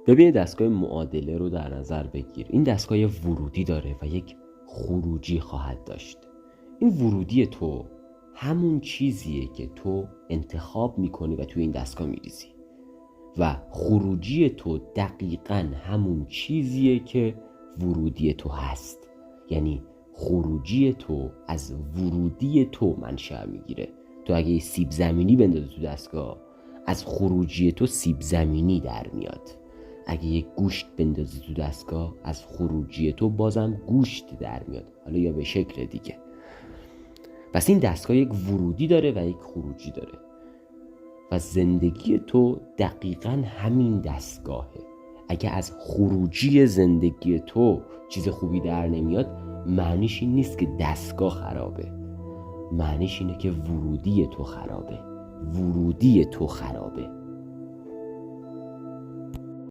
ببین دستگاه معادله رو در نظر بگیر. این دستگاه ورودی داره و یک خروجی خواهد داشت. این ورودی تو همون چیزیه که تو انتخاب میکنی و توی این دستگاه میریزی و خروجی تو دقیقاً همون چیزیه که ورودی تو هست. یعنی خروجی تو از ورودی تو منشأ میگیره. تو اگه یه سیب زمینی بندازی تو دستگاه، از خروجی تو سیب زمینی در میاد. اگه یک گوشت بندازی تو دستگاه، از خروجی تو بازم گوشت در میاد، حالا یا به شکل دیگه. پس این دستگاه یک ورودی داره و یک خروجی داره و زندگی تو دقیقاً همین دستگاهه. اگه از خروجی زندگی تو چیز خوبی در نمیاد، معنیش این نیست که دستگاه خرابه، معنیش اینه که ورودی تو خرابه. ورودی تو خرابه.